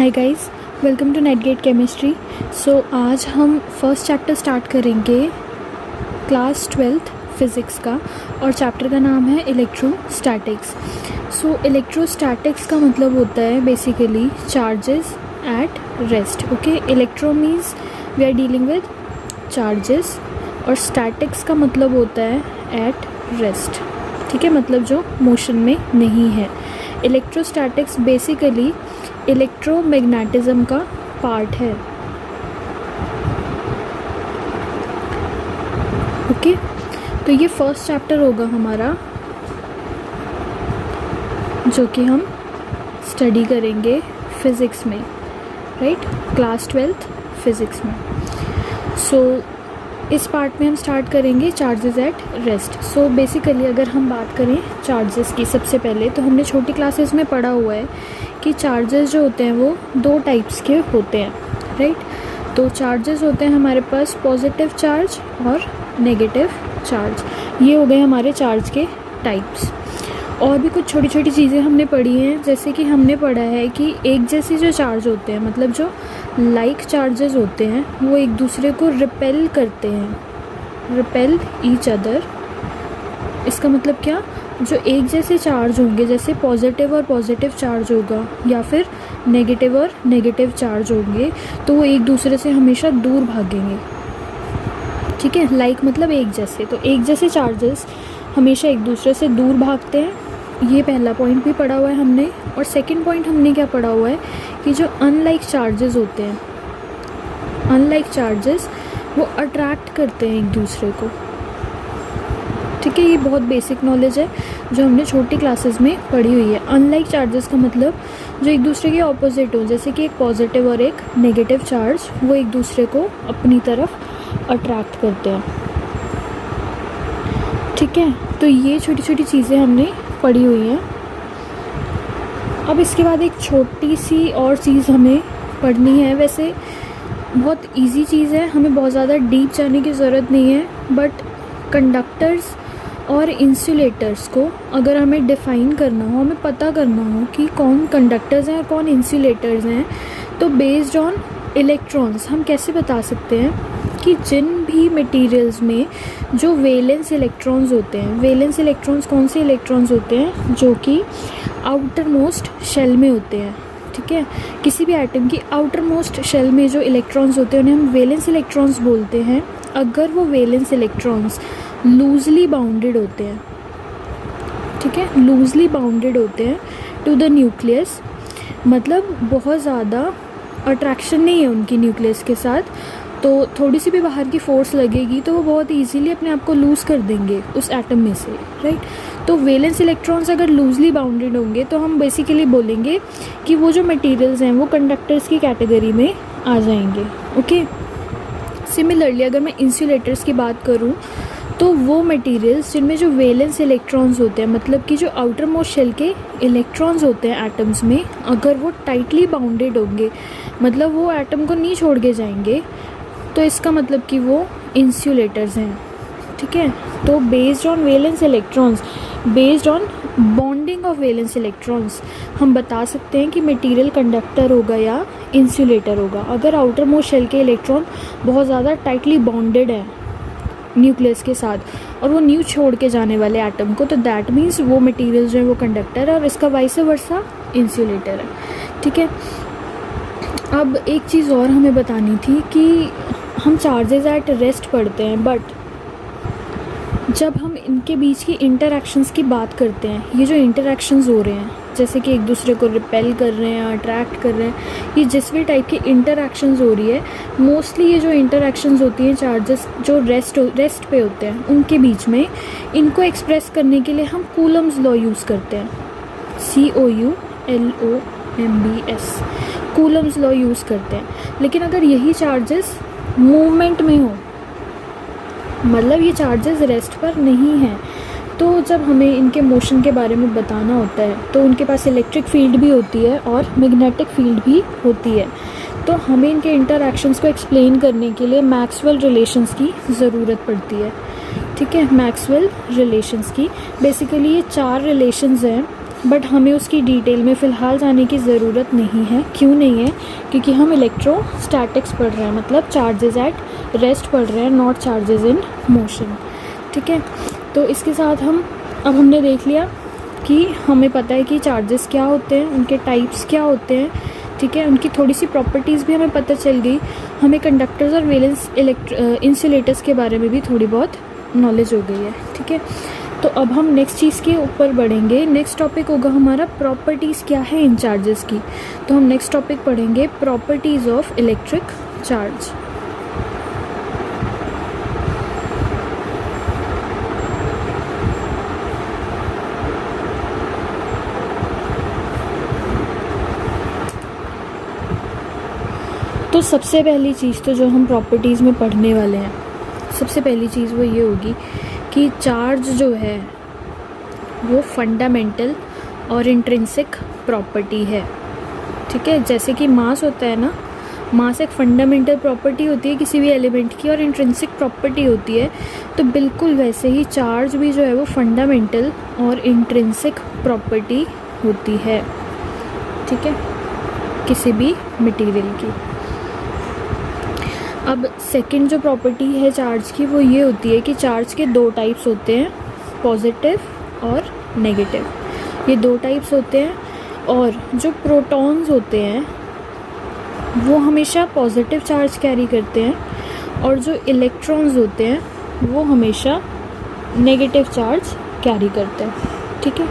Hi guys, welcome to Netgate chemistry. So आज हम first chapter start करेंगे class 12th physics का, और चैप्टर का नाम है इलेक्ट्रोस्टैटिक्स। सो इलेक्ट्रोस्टैटिक्स का मतलब होता है basically charges at rest. Okay, electro means we are dealing with charges, और स्टैटिक्स का मतलब होता है एट रेस्ट। ठीक है, मतलब जो मोशन में नहीं है। इलेक्ट्रोस्टैटिक्स बेसिकली इलेक्ट्रोमैग्नेटिज्म का पार्ट है। ओके, तो ये फर्स्ट चैप्टर होगा हमारा जो कि हम स्टडी करेंगे फिज़िक्स में, राइट, क्लास 12th फिज़िक्स में। सो इस पार्ट में हम स्टार्ट करेंगे charges at rest. So basically अगर हम बात करें चार्जेस की, सबसे पहले तो हमने छोटी क्लासेस में पढ़ा हुआ है कि चार्जेस जो होते हैं वो दो टाइप्स के होते हैं, राइट। तो चार्जेस होते हैं हमारे पास पॉजिटिव चार्ज और नेगेटिव चार्ज। ये हो गए हमारे चार्ज के टाइप्स। और भी कुछ छोटी छोटी चीज़ें हमने पढ़ी हैं, जैसे कि हमने पढ़ा है कि एक जैसे जो चार्ज होते हैं, मतलब जो लाइक चार्जेस होते हैं, वो एक दूसरे को रिपेल करते हैं, रिपेल ईच अदर। इसका मतलब क्या, जो एक जैसे चार्ज होंगे, जैसे पॉजिटिव और पॉजिटिव चार्ज होगा या फिर नेगेटिव और नेगेटिव चार्ज होंगे, तो वो एक दूसरे से हमेशा दूर भागेंगे। ठीक है, लाइक मतलब एक जैसे, तो एक जैसे चार्जेस हमेशा एक दूसरे से दूर भागते हैं। ये पहला पॉइंट भी पढ़ा हुआ है हमने। और सेकंड पॉइंट हमने क्या पढ़ा हुआ है कि जो अनलाइक चार्जेस होते हैं, अनलाइक चार्जेस वो अट्रैक्ट करते हैं एक दूसरे को। ठीक है, ये बहुत बेसिक नॉलेज है जो हमने छोटी क्लासेस में पढ़ी हुई है। अनलाइक चार्जेस का मतलब जो एक दूसरे के ऑपोजिट हो, जैसे कि एक पॉजिटिव और एक नेगेटिव चार्ज, वो एक दूसरे को अपनी तरफ अट्रैक्ट करते हैं। ठीक है, तो ये छोटी छोटी चीज़ें हमने पढ़ी हुई हैं। अब इसके बाद एक छोटी सी और चीज़ हमें पढ़नी है। वैसे बहुत इजी चीज़ है, हमें बहुत ज़्यादा डीप जाने की ज़रूरत नहीं है, बट कंडक्टर्स और इंसुलेटर्स को अगर हमें डिफ़ाइन करना हो, हमें पता करना हो कि कौन कंडक्टर्स हैं और कौन इंसुलेटर्स हैं, तो बेस्ड ऑन इलेक्ट्रॉन्स हम कैसे बता सकते हैं कि जिन भी मटेरियल्स में जो वैलेंस इलेक्ट्रॉन्स होते हैं, वैलेंस इलेक्ट्रॉन्स कौन से इलेक्ट्रॉन्स होते हैं, जो कि आउटर मोस्ट शेल में होते हैं। ठीक है, किसी भी एटम की आउटर मोस्ट शेल में जो इलेक्ट्रॉन्स होते हैं उन्हें हम वैलेंस इलेक्ट्रॉन्स बोलते हैं, अगर वो वैलेंस इलेक्ट्रॉन्स लूजली बाउंडेड होते हैं। ठीक है, लूजली बाउंडेड होते हैं टू द न्यूक्लियस, मतलब बहुत ज़्यादा अट्रैक्शन नहीं है उनकी न्यूक्लियस के साथ, तो थोड़ी सी भी बाहर की फोर्स लगेगी तो वो बहुत इजीली अपने आप को लूज़ कर देंगे उस एटम में से, राइट। तो वैलेंस इलेक्ट्रॉन्स अगर लूजली बाउंडेड होंगे तो हम बेसिकली बोलेंगे कि वो जो मटेरियल्स हैं वो कंडक्टर्स की कैटेगरी में आ जाएंगे। ओके, सिमिलरली अगर मैं इंसुलेटर्स की बात करूँ तो वो मटेरियल्स जिनमें जो वैलेंस इलेक्ट्रॉन्स होते हैं, मतलब कि जो आउटर मोस्ट शेल के इलेक्ट्रॉन्स होते हैं एटम्स में, अगर वो टाइटली बाउंडेड होंगे, मतलब वो एटम को नहीं छोड़ के जाएंगे, तो इसका मतलब कि वो इंसुलेटर्स हैं। ठीक है, तो based on valence electrons, based on bonding of valence electrons, हम बता सकते हैं कि मटेरियल कंडक्टर होगा या इंसुलेटर होगा। अगर आउटर मोस्ट शेल के इलेक्ट्रॉन बहुत ज़्यादा टाइटली बॉन्डेड है न्यूक्लियस के साथ और वो न्यू छोड़ के जाने वाले एटम को, तो दैट मीन्स वो मटेरियल जो है वो कंडक्टर है, और इसका वाइस वर्सा इंसुलेटर है। ठीक है, अब एक चीज़ और हमें बतानी थी कि हम चार्जेस एट रेस्ट पढ़ते हैं, बट जब हम इनके बीच की इंटरैक्शंस की बात करते हैं, ये जो इंटरैक्शंस हो रहे हैं, जैसे कि एक दूसरे को रिपेल कर रहे हैं, अट्रैक्ट कर रहे हैं, ये जिस भी टाइप की इंटरैक्शंस हो रही है, मोस्टली ये जो इंटरैक्शंस होती हैं चार्जेस जो रेस्ट पे होते हैं उनके बीच में, इनको एक्सप्रेस करने के लिए हम कूलम्स लॉ यूज़ करते हैं। COULOMBS, कूलम्स लॉ यूज़ करते हैं। लेकिन अगर यही चार्जेस मूवमेंट में हो, मतलब ये चार्जेस रेस्ट पर नहीं हैं, तो जब हमें इनके मोशन के बारे में बताना होता है तो उनके पास इलेक्ट्रिक फील्ड भी होती है और मैग्नेटिक फील्ड भी होती है। तो हमें इनके इंटरैक्शंस को एक्सप्लेन करने के लिए मैक्सवेल रिलेशंस की ज़रूरत पड़ती है। ठीक है, मैक्सवेल रिलेशंस की बेसिकली ये चार रिलेशंस हैं बट हमें उसकी डिटेल में फ़िलहाल जाने की ज़रूरत नहीं है। क्यों नहीं है? क्योंकि हम इलेक्ट्रोस्टैटिक्स पढ़ रहे हैं, मतलब चार्जेस एट रेस्ट पढ़ रहे हैं, नॉट चार्जेस इन मोशन। ठीक है, तो इसके साथ अब हमने देख लिया कि हमें पता है कि चार्जेस क्या होते हैं, उनके टाइप्स क्या होते हैं। ठीक है, उनकी थोड़ी सी प्रॉपर्टीज़ भी हमें पता चल गई। हमें कंडक्टर्स और वैलेंस इंसुलेटर्स के बारे में भी थोड़ी बहुत नॉलेज हो गई है। ठीक है, तो अब हम नेक्स्ट चीज़ के ऊपर बढ़ेंगे। नेक्स्ट टॉपिक होगा हमारा प्रॉपर्टीज़ क्या है इन चार्जेस की। तो हम नेक्स्ट टॉपिक पढ़ेंगे प्रॉपर्टीज़ ऑफ इलेक्ट्रिक चार्ज। तो सबसे पहली चीज़ तो जो हम प्रॉपर्टीज़ में पढ़ने वाले हैं, सबसे पहली चीज़ वो ये होगी कि चार्ज जो है वो फंडामेंटल और इंट्रिंसिक प्रॉपर्टी है। ठीक है, जैसे कि मास होता है ना, मास एक फंडामेंटल प्रॉपर्टी होती है किसी भी एलिमेंट की और इंट्रिंसिक प्रॉपर्टी होती है, तो बिल्कुल वैसे ही चार्ज भी जो है वो फंडामेंटल और इंट्रिंसिक प्रॉपर्टी होती है। ठीक है, किसी भी मटेरियल की। अब सेकंड जो प्रॉपर्टी है चार्ज की वो ये होती है कि चार्ज के दो टाइप्स होते हैं, पॉजिटिव और नेगेटिव। ये दो टाइप्स होते हैं, और जो प्रोटॉन्स होते हैं वो हमेशा पॉजिटिव चार्ज कैरी करते हैं, और जो इलेक्ट्रॉन्स होते हैं वो हमेशा नेगेटिव चार्ज कैरी करते हैं। ठीक है,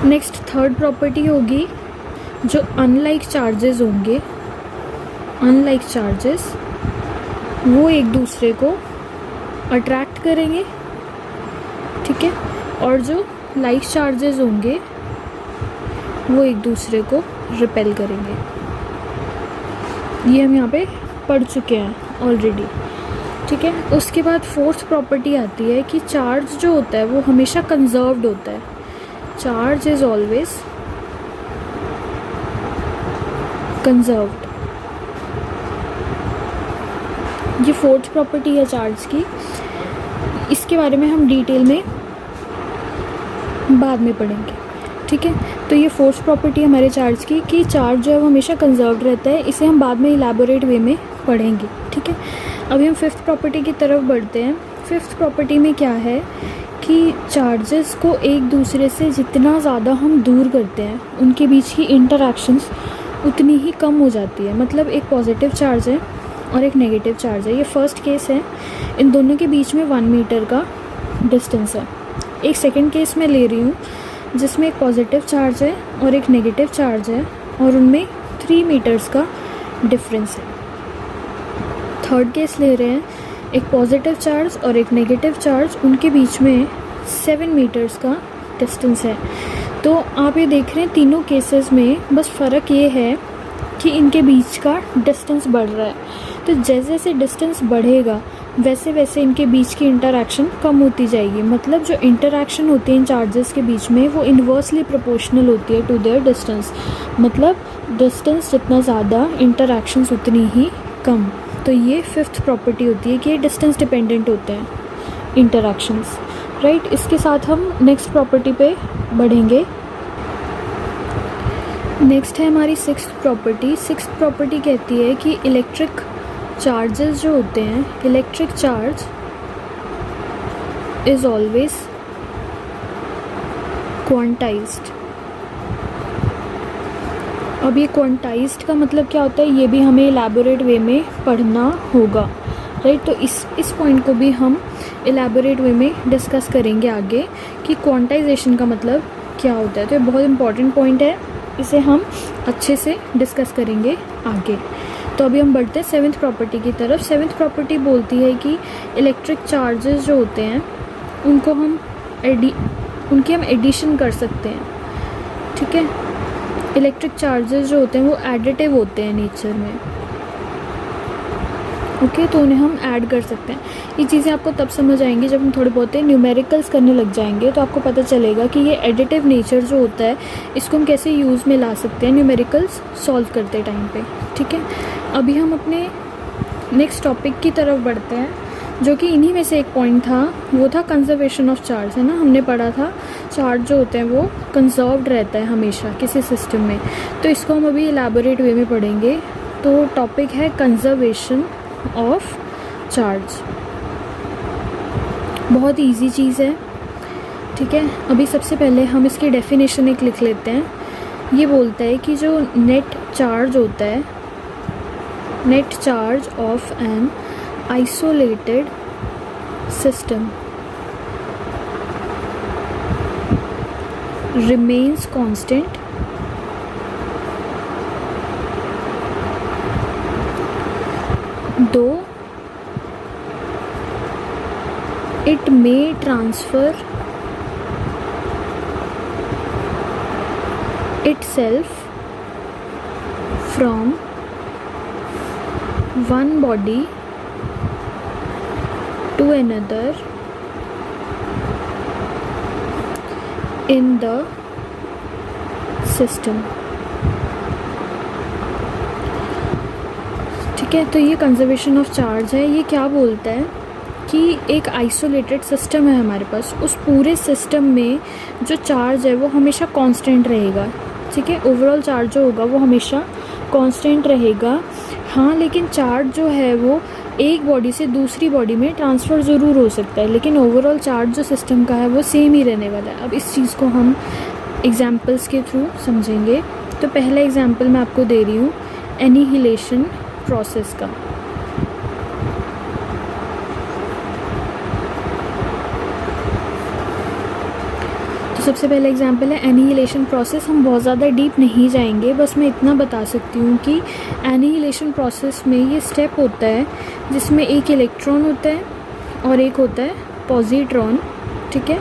नेक्स्ट थर्ड प्रॉपर्टी होगी, जो अनलाइक चार्जेस होंगे, अनलाइक चार्जेस वो एक दूसरे को अट्रैक्ट करेंगे। ठीक है, और जो लाइक चार्जेस होंगे वो एक दूसरे को रिपेल करेंगे। ये हम यहाँ पे पढ़ चुके हैं ऑलरेडी। ठीक है, उसके बाद फोर्थ प्रॉपर्टी आती है कि चार्ज जो होता है वो हमेशा कंजर्व्ड होता है। Charge is always conserved. ये फोर्थ प्रॉपर्टी है चार्ज की। इसके बारे में हम डिटेल में बाद में पढ़ेंगे। ठीक है, तो ये फोर्थ प्रॉपर्टी है हमारे चार्ज की कि चार्ज जो है वो हमेशा कंजर्व्ड रहता है। इसे हम बाद में इलैबोरेट वे में पढ़ेंगे। ठीक है, अभी हम फिफ्थ प्रॉपर्टी की तरफ बढ़ते हैं। फिफ्थ प्रॉपर्टी में क्या है कि चार्जेस को एक दूसरे से जितना ज़्यादा हम दूर करते हैं, उनके बीच की इंटरैक्शंस उतनी ही कम हो जाती है। मतलब एक पॉजिटिव चार्ज है और एक नेगेटिव चार्ज है, ये फर्स्ट केस है। इन दोनों के बीच में 1 मीटर का डिस्टेंस है। एक सेकंड केस मैं ले रही हूँ जिसमें एक पॉजिटिव चार्ज है और एक नेगेटिव चार्ज है, और उनमें 3 मीटर्स का डिफरेंस है। थर्ड केस ले रहे हैं, एक पॉजिटिव चार्ज और एक नेगेटिव चार्ज, उनके बीच में 7 मीटर्स का डिस्टेंस है। तो आप ये देख रहे हैं तीनों केसेस में बस फ़र्क ये है कि इनके बीच का डिस्टेंस बढ़ रहा है। तो जैसे जैसे डिस्टेंस बढ़ेगा वैसे वैसे इनके बीच की इंटरैक्शन कम होती जाएगी। मतलब जो इंटरैक्शन होती है इन चार्जेस के बीच में वो इन्वर्सली प्रोपोर्शनल होती है टू देयर डिस्टेंस। मतलब डिस्टेंस जितना ज़्यादा इंटरैक्शंस उतनी ही कम। तो ये फिफ्थ प्रॉपर्टी होती है कि ये डिस्टेंस डिपेंडेंट होते हैं इंटरैक्शंस। राइट, इसके साथ हम नेक्स्ट प्रॉपर्टी पे बढ़ेंगे। नेक्स्ट है हमारी सिक्स्थ प्रॉपर्टी। सिक्स्थ प्रॉपर्टी कहती है कि इलेक्ट्रिक चार्जेस जो होते हैं, electric charge is always quantized. अब ये क्वांटाइज्ड का मतलब क्या होता है ये भी हमें इलैबोरेट वे में पढ़ना होगा। राइट, तो इस पॉइंट को भी हम इलैबोरेट वे में डिस्कस करेंगे आगे कि क्वांटाइजेशन का मतलब क्या होता है। तो ये बहुत इंपॉर्टेंट पॉइंट है, इसे हम अच्छे से डिस्कस करेंगे आगे। तो अभी हम बढ़ते हैं सेवन्थ प्रॉपर्टी की तरफ। सेवन्थ प्रॉपर्टी बोलती है कि इलेक्ट्रिक चार्जेस जो होते हैं उनको हम उनकी हम एडिशन कर सकते हैं। ठीक है, इलेक्ट्रिक चार्जेस जो होते हैं वो एडिटिव होते हैं नेचर में। ओके, तो उन्हें हम ऐड कर सकते हैं। ये चीज़ें आपको तब समझ आएंगी जब हम थोड़े बहुत न्यूमेरिकल्स करने लग जाएंगे, तो आपको पता चलेगा कि ये एडिटिव नेचर जो होता है इसको हम कैसे यूज़ में ला सकते हैं न्यूमेरिकल्स सॉल्व करते टाइम पे। ठीक है, अभी हम अपने नेक्स्ट टॉपिक की तरफ बढ़ते हैं। जो कि इन्हीं में से एक पॉइंट था, वो था कंजर्वेशन ऑफ चार्ज, है ना, हमने पढ़ा था चार्ज जो होते हैं वो कंजर्व्ड रहता है हमेशा किसी सिस्टम में। तो इसको हम अभी एलैबोरेट वे में पढ़ेंगे। तो टॉपिक है कंजर्वेशन ऑफ चार्ज। बहुत इजी चीज़ है, ठीक है। अभी सबसे पहले हम इसकी डेफिनेशन एक लिख लेते हैं। ये बोलता है कि जो नेट चार्ज होता है, net charge of an isolated system remains constant though it may transfer itself from one body to another in the system। ठीक है, तो ये कंजर्वेशन ऑफ चार्ज है। ये क्या बोलता है कि एक आइसोलेटेड सिस्टम है हमारे पास, उस पूरे सिस्टम में जो चार्ज है वो हमेशा कांस्टेंट रहेगा, ठीक है। ओवरऑल चार्ज जो होगा वो हमेशा कांस्टेंट रहेगा। हाँ, लेकिन चार्ज जो है वो एक बॉडी से दूसरी बॉडी में ट्रांसफ़र ज़रूर हो सकता है, लेकिन ओवरऑल चार्ज जो सिस्टम का है वो सेम ही रहने वाला है। अब इस चीज़ को हम एग्जाम्पल्स के थ्रू समझेंगे। तो पहला एग्जाम्पल मैं आपको दे रही हूँ एनिहिलेशन प्रोसेस का। तो सबसे पहला एग्जांपल है एनिहिलेशन प्रोसेस। हम बहुत ज़्यादा डीप नहीं जाएंगे, बस मैं इतना बता सकती हूँ कि एनिहिलेशन प्रोसेस में ये स्टेप होता है जिसमें एक इलेक्ट्रॉन होता है और एक होता है पॉजिट्रॉन, ठीक है।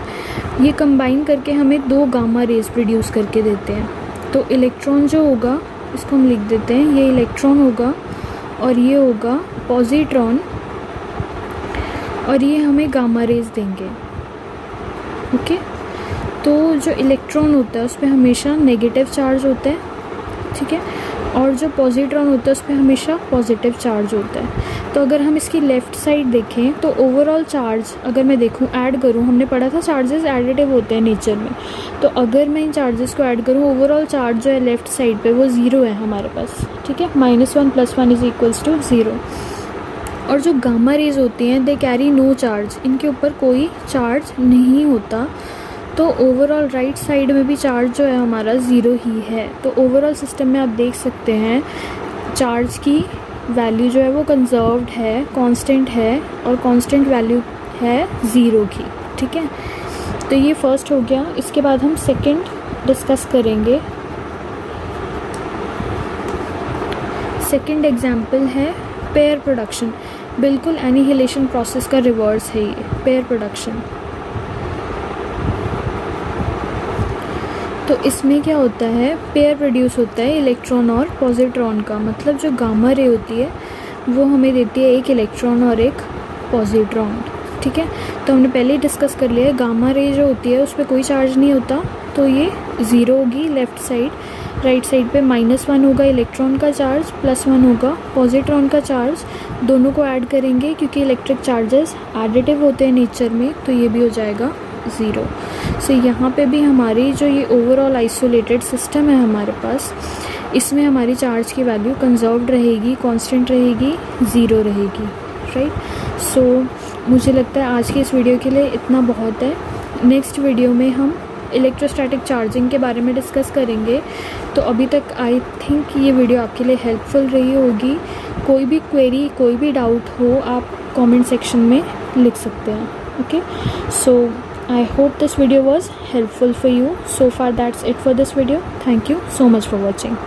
ये कंबाइन करके हमें दो गामा रेज प्रोड्यूस करके देते हैं। तो इलेक्ट्रॉन जो होगा, इसको हम लिख देते हैं, ये इलेक्ट्रॉन होगा और ये होगा पॉजिट्रॉन, और ये हमें गामा रेज देंगे, ओके। तो जो इलेक्ट्रॉन होता है उस पर हमेशा नेगेटिव चार्ज होता है, ठीक है, और जो पॉजिट्रॉन होता है उस पर हमेशा पॉजिटिव चार्ज होता है। तो अगर हम इसकी लेफ़्ट साइड देखें तो ओवरऑल चार्ज अगर मैं देखूं, ऐड करूं, हमने पढ़ा था चार्जेस एडिटिव होते हैं नेचर में। तो अगर मैं इन चार्जेस को ऐड करूं, ओवरऑल चार्ज जो है लेफ़्ट साइड पे वो ज़ीरो है हमारे पास, ठीक है। -1 + 1 = 0। और जो गामा रेज होती हैं दे कैरी नो चार्ज, इनके ऊपर कोई चार्ज नहीं होता। तो ओवरऑल राइट साइड में भी चार्ज जो है हमारा ज़ीरो ही है। तो ओवरऑल सिस्टम में आप देख सकते हैं चार्ज की वैल्यू जो है वो कंजर्व्ड है, कांस्टेंट है, और कांस्टेंट वैल्यू है ज़ीरो की, ठीक है। तो ये फर्स्ट हो गया। इसके बाद हम सेकंड डिस्कस करेंगे। सेकंड एग्जांपल है पेयर प्रोडक्शन। बिल्कुल एनिहिलेशन प्रोसेस का रिवर्स है ये, पेयर प्रोडक्शन। तो इसमें क्या होता है, पेयर प्रोड्यूस होता है इलेक्ट्रॉन और पॉजिट्रॉन का। मतलब जो गामा रे होती है वो हमें देती है एक इलेक्ट्रॉन और एक पॉजिट्रॉन, ठीक है। तो हमने पहले ही डिस्कस कर लिया है, गामा रे जो होती है उस पर कोई चार्ज नहीं होता, तो ये ज़ीरो होगी लेफ़्ट साइड। राइट साइड पे -1 होगा इलेक्ट्रॉन का चार्ज, +1 होगा पॉजिट्रॉन का चार्ज। दोनों को ऐड करेंगे क्योंकि इलेक्ट्रिक चार्जेस एडिटिव होते हैं नेचर में, तो ये भी हो जाएगा 0। सो यहाँ पे भी हमारी जो ये ओवरऑल आइसोलेटेड सिस्टम है हमारे पास, इसमें हमारी चार्ज की वैल्यू कंजर्व्ड रहेगी, कांस्टेंट रहेगी, 0 रहेगी, राइट। सो मुझे लगता है आज की इस वीडियो के लिए इतना बहुत है। नेक्स्ट वीडियो में हम इलेक्ट्रोस्टैटिक चार्जिंग के बारे में डिस्कस करेंगे। तो अभी तक आई थिंक ये वीडियो आपके लिए हेल्पफुल रही होगी। कोई भी क्वेरी, कोई भी डाउट हो, आप कमेंट सेक्शन में लिख सकते हैं, okay. So I hope this video was helpful for you. So far that's it for this video. Thank you so much for watching.